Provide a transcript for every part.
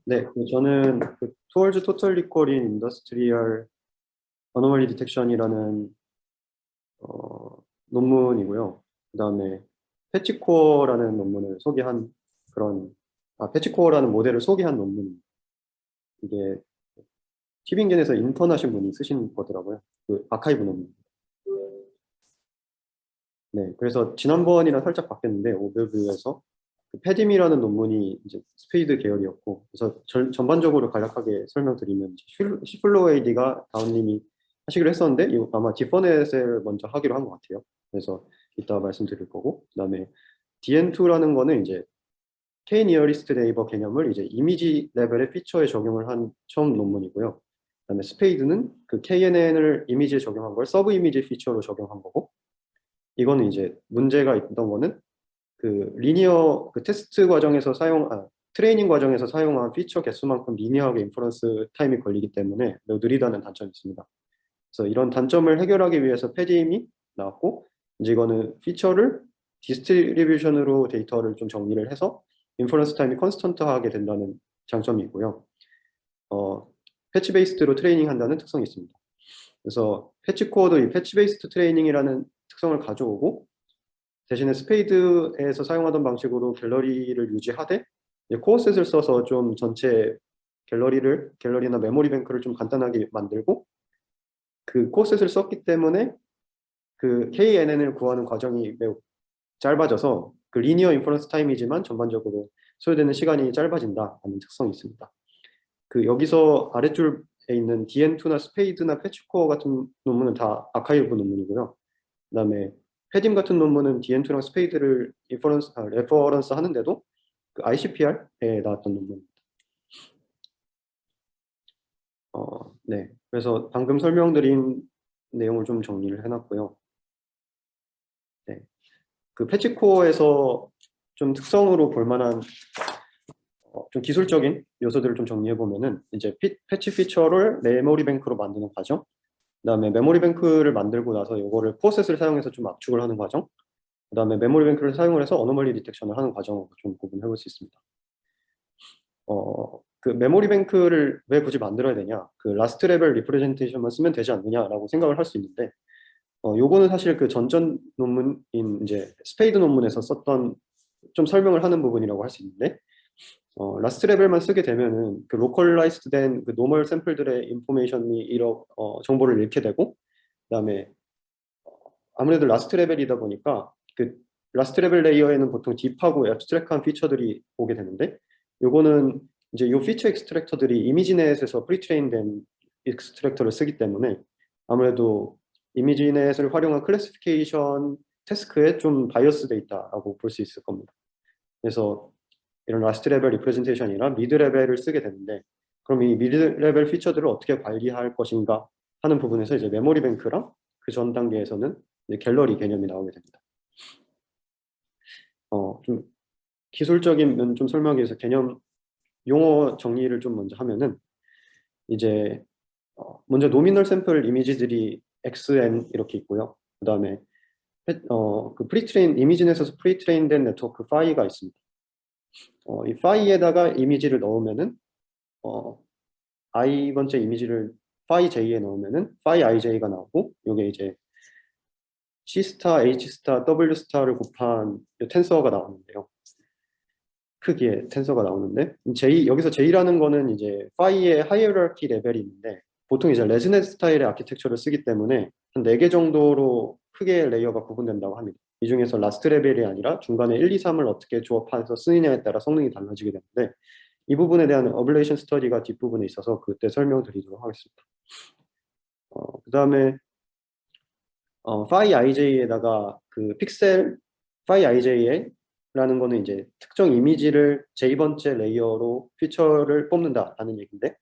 네, 저는 Towards Total Recall in Industrial Anomaly Detection이라는 논문이고요. 그다음에 패치코어라는 논문을 소개한 그런 패치코어라는 모델을 소개한 논문. 이게 티빙겐에서 인턴하신 분이 쓰신 거더라고요. 그 아카이브 논문. 네, 그래서 지난번이랑 살짝 바뀌었는데 오버뷰에서 패딤이라는 논문이 이제 스페이드 계열이었고, 그래서 전반적으로 간략하게 설명드리면 시플로에이디가 다운님이 하시기로 했었는데 아마 디퍼넷을 먼저 하기로 한 것 같아요. 그래서 이따 말씀드릴 거고, 그다음에 DN2라는 거는 이제 K 니어리스트 네이버 개념을 이제 이미지 레벨의 피처에 적용을 한 처음 논문이고요. 그다음에 스페이드는 그 KNN을 이미지에 적용한 걸 서브 이미지 피처로 적용한 거고, 이거는 이제 문제가 있던 거는 그 리니어 그 테스트 과정에서 트레이닝 과정에서 사용한 피처 개수만큼 리니어하게 인퍼런스 타임이 걸리기 때문에 매우 느리다는 단점이 있습니다. 그래서 이런 단점을 해결하기 위해서 패디임이 나왔고, 이제 이거는 피처를 디스트리뷰션으로 데이터를 좀 정리를 해서 인퍼런스 타임이 컨스턴트하게 된다는 장점이 있고요. 패치 베이스드로 트레이닝 한다는 특성이 있습니다. 그래서 패치 코어도 이 패치 베이스드 트레이닝이라는 특성을 가져오고, 대신에 스페이드에서 사용하던 방식으로 갤러리를 유지하되 코어셋을 써서 좀 전체 갤러리나 메모리 뱅크를 좀 간단하게 만들고, 그 코어셋을 썼기 때문에 그 KNN을 구하는 과정이 매우 짧아져서 그 리니어 인퍼런스 타임이지만 전반적으로 소요되는 시간이 짧아진다는 특성이 있습니다. 그 여기서 아래줄에 있는 DN2나 스페이드나 패치코어 같은 논문은 다 아카이브 논문이고요. 그다음에 패딤 같은 논문은 DN2랑 스페이드를 레퍼런스 하는데도 그 ICPR에 나왔던 논문입니다. 네. 그래서 방금 설명드린 내용을 좀 정리를 해놨고요. 네. 그 패치코어에서 좀 특성으로 볼 만한 좀 기술적인 요소들을 좀 정리해 보면은 이제 패치 피처를 메모리 뱅크로 만드는 과정, 그다음에 메모리 뱅크를 만들고 나서 이거를 코어셋을 사용해서 좀 압축을 하는 과정, 그다음에 메모리 뱅크를 사용을 해서 어노멀리 디텍션을 하는 과정으로 좀 구분해 볼 수 있습니다. 그 메모리 뱅크를 왜 굳이 만들어야 되냐, 그 라스트 레벨 리프레젠테이션만 쓰면 되지 않느냐라고 생각을 할 수 있는데, 요거는 사실 그 전전 논문인 이제 스페이드 논문에서 썼던 좀 설명을 하는 부분이라고 할 수 있는데, 라스트 레벨만 쓰게 되면은 그 로컬라이즈드 된 그 노멀 샘플들의 인포메이션이 정보를 잃게 되고, 그다음에 아무래도 라스트 레벨이다 보니까 그 라스트 레벨 레이어에는 보통 딥하고 앱스트랙한 피처들이 오게 되는데, 요거는 이제 요 피처 익스트랙터들이 이미지넷에서 프리트레인된 익스트랙터를 쓰기 때문에 아무래도 이미지넷을 활용한 클래시피케이션 태스크에 좀 바이어스 돼 있다라고 볼 수 있을 겁니다. 그래서 이런 라스트 레벨 리프레젠테이션이나 미드 레벨을 쓰게 되는데, 그럼 이 미드 레벨 피처들을 어떻게 관리할 것인가 하는 부분에서 이제 메모리 뱅크랑 그 전 단계에서는 이제 갤러리 개념이 나오게 됩니다. 좀 기술적인 면 좀 설명하기 위해서 개념 용어 정리를 좀 먼저 하면은, 이제 먼저 노미널 샘플 이미지들이 XN 이렇게 있고요. 그다음에 그 프리트레인 이미지넷에서 프리트레인된 네트워크 파이가 있습니다. 이 파이에다가 이미지를 넣으면은 I 번째 이미지를 파이 J에 넣으면은 파이 IJ가 나오고, 이게 이제 C 스타, H 스타, W 스타를 곱한 텐서가 나오는데요. 크기의 텐서가 나오는데, 여기서 J라는 거는 이제 파이의 하이어라키 레벨이 있는데, 보통 이제 레즈넷 스타일의 아키텍처를 쓰기 때문에 한 4개 정도로 크게 레이어가 구분된다고 합니다. 이 중에서 라스트 레벨이 아니라 중간에 1, 2, 3을 어떻게 조합해서 쓰느냐에 따라 성능이 달라지게 되는데, 이 부분에 대한 어블레이션 스터디가 뒷부분에 있어서 그때 설명드리도록 하겠습니다. 그다음에 파이 IJ에다가 그 픽셀 파이 IJ라는 거는 이제 특정 이미지를 J번째 레이어로 피처를 뽑는다라는 얘기인데,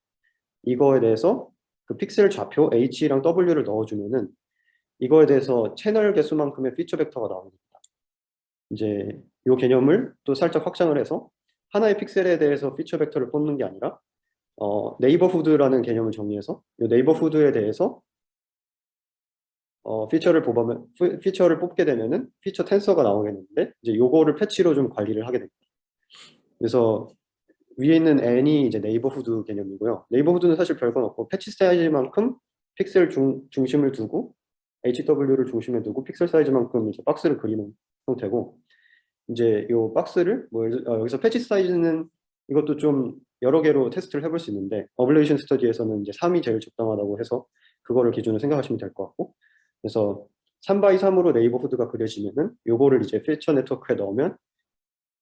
이거에 대해서 그 픽셀 좌표 H랑 W를 넣어주면은 이거에 대해서 채널 개수만큼의 피처 벡터가 나옵니다. 이제 이 개념을 또 살짝 확장을 해서 하나의 픽셀에 대해서 피처 벡터를 뽑는 게 아니라 네이버후드라는 개념을 정리해서 이 네이버후드에 대해서 피처를 뽑게 되면은 피처 텐서가 나오겠는데, 이제 요거를 패치로 좀 관리를 하게 됩니다. 그래서 위에 있는 n이 이제 네이버후드 개념이고요. 네이버후드는 사실 별건 없고 패치 사이즈만큼 픽셀 중심을 두고 HW를 중심에 두고 픽셀 사이즈만큼 이제 박스를 그리는 형태고, 이제 요 박스를 여기서 패치 사이즈는 이것도 좀 여러 개로 테스트를 해볼 수 있는데, 어블레이션 스터디에서는 이제 3이 제일 적당하다고 해서 그거를 기준으로 생각하시면 될 것 같고, 그래서 3 x 3으로 네이버후드가 그려지면은 요거를 이제 피처 네트워크에 넣으면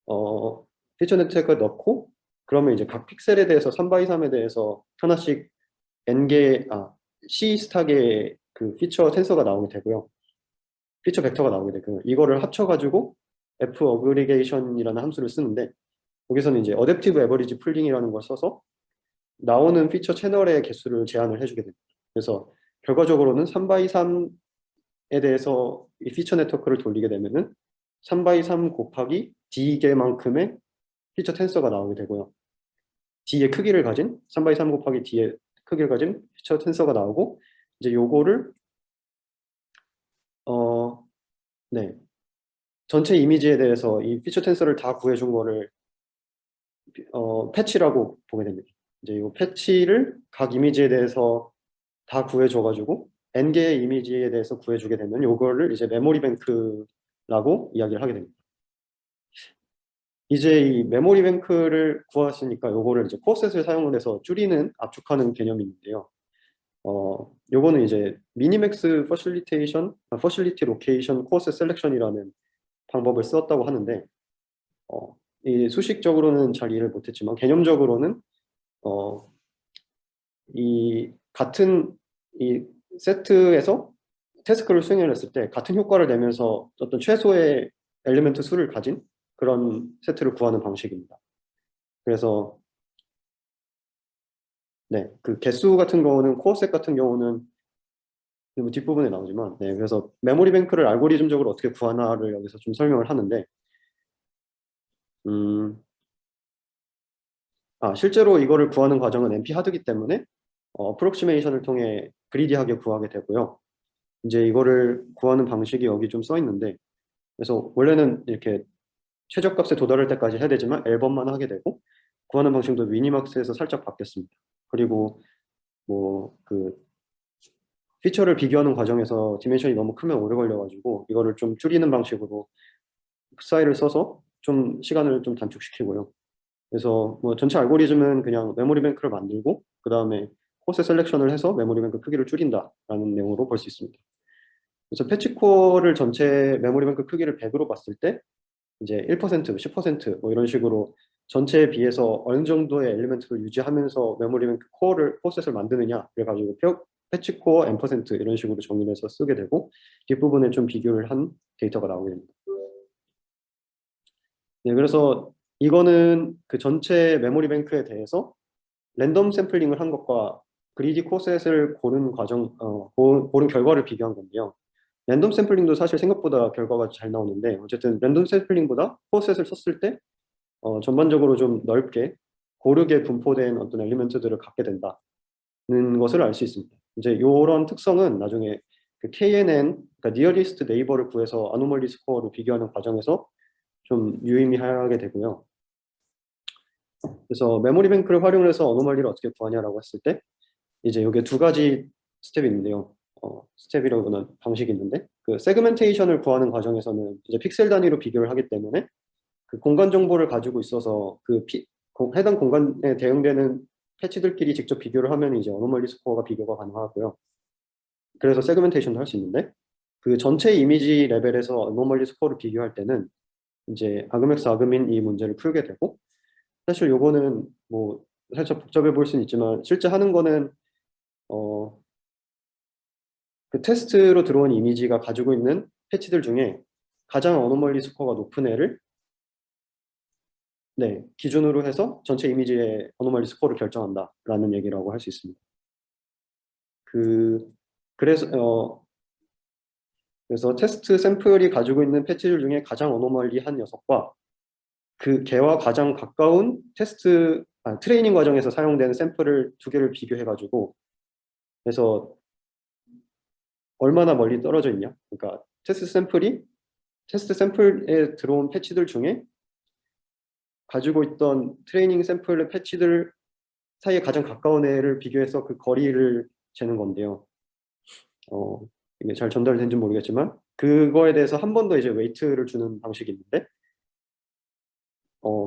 어 피처 네트워크에 넣고, 그러면 이제 각 픽셀에 대해서 3 x 3에 대해서 하나씩 n개 C 스탁의 그 피처 텐서가 나오게 되고요. 피처 벡터가 나오게 되고요. 이거를 합쳐가지고 F 어그리게이션이라는 함수를 쓰는데, 여기서는 이제 어댑티브 에버리지 풀링이라는 걸 써서 나오는 피처 채널의 개수를 제한을 해주게 됩니다. 그래서 결과적으로는 3 x 3에 대해서 이 피처 네트워크를 돌리게 되면은 3 x 3 곱하기 D개만큼의 피처 텐서가 나오게 되고요. D의 크기를 가진 3 x 3 곱하기 D의 크기를 가진 피처 텐서가 나오고, 이제 요거를 네, 전체 이미지에 대해서 이 피처 텐서를 다 구해준 거를 패치라고 보게 됩니다. 이제 이 패치를 각 이미지에 대해서 다 구해줘가지고 n개의 이미지에 대해서 구해주게 되면 요거를 이제 메모리 뱅크라고 이야기를 하게 됩니다. 이제 이 메모리 뱅크를 구했으니까 요거를 이제 코어셋을 사용을 해서 줄이는 압축하는 개념이 있는데요. 요거는 이제 미니맥스 퍼실리티 로케이션 코어셋 셀렉션이라는 방법을 썼다고 하는데, 이 수식적으로는 잘 이해를 못했지만 개념적으로는 어, 이 같은 이 세트에서 태스크를 수행했을 때 같은 효과를 내면서 어떤 최소의 엘리멘트 수를 가진 그런 세트를 구하는 방식입니다. 그래서 네, 그 개수 같은 경우는 코어셋 같은 경우는 뭐 뒷부분에 나오지만, 네, 그래서 메모리 뱅크를 알고리즘적으로 어떻게 구하나를 여기서 좀 설명을 하는데, 음, 실제로 이거를 구하는 과정은 NP 하드이기 때문에 어프록시메이션을 통해 그리디하게 구하게 되고요. 이제 이거를 구하는 방식이 여기 좀 써 있는데, 그래서 원래는 이렇게 최저값에 도달할 때까지 해야 되지만 앨범만 하게 되고, 구하는 방식도 미니막스에서 살짝 바뀌었습니다. 그리고 뭐 그 피처를 비교하는 과정에서 디멘션이 너무 크면 오래 걸려가지고 이거를 좀 줄이는 방식으로 흡사일을 써서 좀 시간을 좀 단축시키고요. 그래서 뭐 전체 알고리즘은 그냥 메모리 뱅크를 만들고 그 다음에 코스 셀렉션을 해서 메모리 뱅크 크기를 줄인다라는 내용으로 볼 수 있습니다. 그래서 패치코어를 전체 메모리 뱅크 크기를 100으로 봤을 때 이제 1%, 10%뭐 이런 식으로 전체에 비해서 어느 정도의 엘리멘트를 유지하면서 메모리 뱅크 코어를 코셋을 만드느냐 그래가지고 패치 코어 n% 이런 식으로 정의를 해서 쓰게 되고, 뒷부분에 좀 비교를 한 데이터가 나오게 됩니다. 네, 그래서 이거는 그 전체 메모리 뱅크에 대해서 랜덤 샘플링을 한 것과 그리디 코셋을 고른 고른 결과를 비교한 건데요. 랜덤 샘플링도 사실 생각보다 결과가 잘 나오는데, 어쨌든 랜덤 샘플링보다 코셋을 썼을 때 전반적으로 좀 넓게 고르게 분포된 어떤 엘리멘트들을 갖게 된다는 것을 알 수 있습니다. 이제 이런 특성은 나중에 그 KNN, 그러니까 니어리스트 네이버를 구해서 아노멀리 스코어로 비교하는 과정에서 좀 유의미하게 되고요. 그래서 메모리 뱅크를 활용해서 어노멀리를 어떻게 구하냐라고 했을 때 이제 이게 두 가지 스텝이 있는데요. 스텝이라고는 방식이 있는데, 그 세그멘테이션을 구하는 과정에서는 이제 픽셀 단위로 비교를 하기 때문에 그 공간 정보를 가지고 있어서 해당 공간에 대응되는 패치들끼리 직접 비교를 하면 이제 어노멀리 스코어가 비교가 가능하고요. 그래서 세그멘테이션도 할 수 있는데, 그 전체 이미지 레벨에서 어노멀리 스코어를 비교할 때는 이제 아그맥스 아그민 이 문제를 풀게 되고, 사실 요거는 뭐 살짝 복잡해 보일 수는 있지만 실제 하는 거는 어, 그 테스트로 들어온 이미지가 가지고 있는 패치들 중에 가장 어노멀리 스코어가 높은 애를 네, 기준으로 해서 전체 이미지의 어노멀리 스코어를 결정한다라는 얘기라고 할 수 있습니다. 그 그래서 그래서 테스트 샘플이 가지고 있는 패치들 중에 가장 어노멀리한 녀석과 그 걔와 가장 가까운 트레이닝 과정에서 사용되는 샘플을 두 개를 비교해 가지고, 그래서 얼마나 멀리 떨어져 있냐, 그러니까 테스트 샘플에 들어온 패치들 중에 가지고 있던 트레이닝 샘플의 패치들 사이에 가장 가까운 애를 비교해서 그 거리를 재는 건데요. 이게 잘 전달된지 모르겠지만 그거에 대해서 한 번 더 이제 웨이트를 주는 방식이 있는데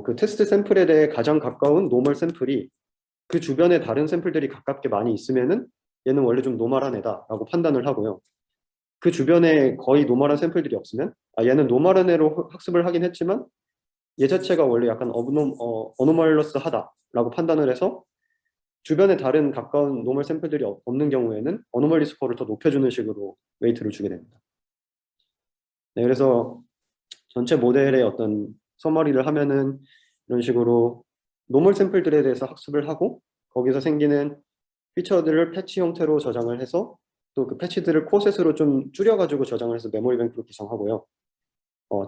그 테스트 샘플에 대해 가장 가까운 노멀 샘플이 그 주변에 다른 샘플들이 가깝게 많이 있으면은 얘는 원래 좀 노멀한 애다라고 판단을 하고요. 그 주변에 거의 노멀한 샘플들이 없으면 얘는 노멀한 애로 학습을 하긴 했지만 얘 자체가 원래 약간 어노멀러스하다라고 판단을 해서 주변에 다른 가까운 노멀 샘플들이 없는 경우에는 어노멀리 스코어를 더 높여주는 식으로 웨이트를 주게 됩니다. 네, 그래서 전체 모델의 어떤 서머리를 하면은 이런 식으로 노멀 샘플들에 대해서 학습을 하고 거기서 생기는 피처들을 패치 형태로 저장을 해서 또 그 패치들을 코셋으로 좀 줄여가지고 저장을 해서 메모리 뱅크로 구성하고요.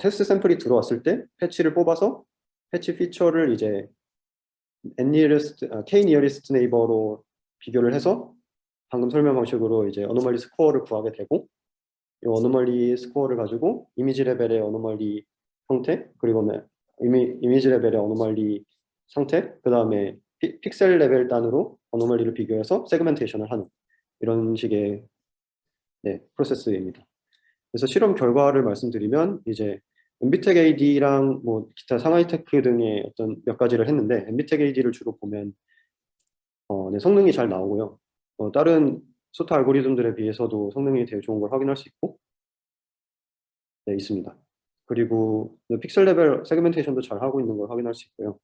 테스트 샘플이 들어왔을 때 패치를 뽑아서 패치 피처를 이제 k nearest neighbor로 비교를 해서 방금 설명 방식으로 이제 어노멀리 스코어를 구하게 되고 이 어노멀리 스코어를 가지고 이미지 레벨의 어노멀리 형태 그리고 이미지 레벨의 어노멀리 상태 그 다음에 픽셀 레벨 단으로 어노멀리를 비교해서 세그멘테이션을 하는 이런 식의 프로세스입니다. 그래서 실험 결과를 말씀드리면 이제 MBTech AD랑 뭐 기타 상하이 테크 등의 어떤 몇 가지를 했는데 MBTech AD를 주로 보면 성능이 잘 나오고요. 다른 소타 알고리즘들에 비해서도 성능이 되게 좋은 걸 확인할 수 있고 있습니다. 그리고 픽셀 레벨 세그멘테이션도 잘 하고 있는 걸 확인할 수 있고요.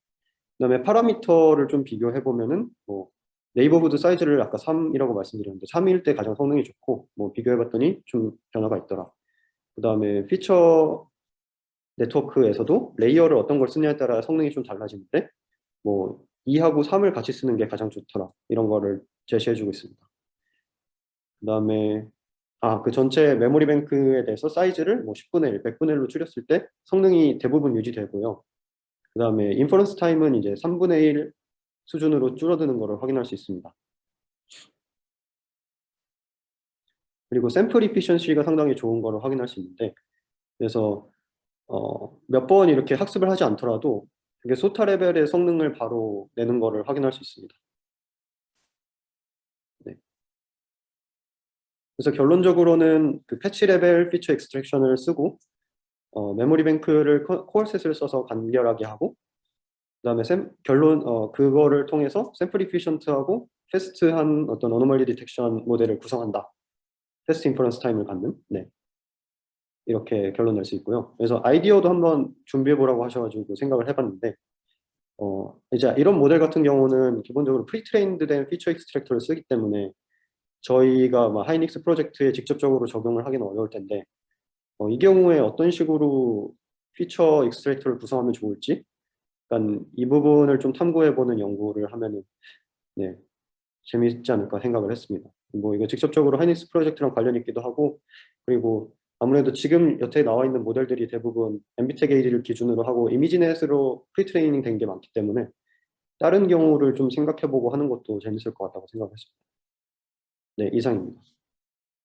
그다음에 파라미터를 좀 비교해 보면은 뭐 네이버후드 사이즈를 아까 3이라고 말씀드렸는데 3일 때 가장 성능이 좋고 뭐 비교해 봤더니 좀 변화가 있더라. 그다음에 피처 네트워크에서도 레이어를 어떤 걸 쓰냐에 따라 성능이 좀 달라지는데 뭐 2하고 3을 같이 쓰는 게 가장 좋더라. 이런 거를 제시해 주고 있습니다. 그다음에 그 전체 메모리 뱅크에 대해서 사이즈를 뭐 10분의 1, 100분의 1로 줄였을 때 성능이 대부분 유지되고요. 그다음에 인퍼런스 타임은 이제 3분의 1 수준으로 줄어드는 것을 확인할 수 있습니다. 그리고 샘플 이피션시가 상당히 좋은 것을 확인할 수 있는데 그래서 몇 번 이렇게 학습을 하지 않더라도 그게 소타 레벨의 성능을 바로 내는 것을 확인할 수 있습니다. 네. 그래서 결론적으로는 그 패치 레벨 피처 익스트랙션을 쓰고 메모리 뱅크를 코어셋을 써서 간결하게 하고 그다음에 그거를 통해서 샘플 이피션트하고 패스트한 어떤 어노멀리 디텍션 모델을 구성한다. 테스트 인퍼런스 타임을 갖는 이렇게 결론 낼 수 있고요. 그래서 아이디어도 한번 준비해 보라고 하셔가지고 생각을 해봤는데 이제 이런 모델 같은 경우는 기본적으로 프리트레인드 된 피처 익스트랙터를 쓰기 때문에 저희가 하이닉스 프로젝트에 직접적으로 적용을 하기는 어려울 텐데 이 경우에 어떤 식으로 피처 익스트랙터를 구성하면 좋을지 약간 이 부분을 좀 탐구해보는 연구를 하면은 재미있지 않을까 생각을 했습니다. 뭐 이거 직접적으로 하이닉스 프로젝트랑 관련 있기도 하고 그리고 아무래도 지금 여태에 나와 있는 모델들이 대부분 MBTech AD를 기준으로 하고 이미지넷으로 프리트레이닝 된 게 많기 때문에 다른 경우를 좀 생각해보고 하는 것도 재밌을 것 같다고 생각했습니다. 네, 이상입니다.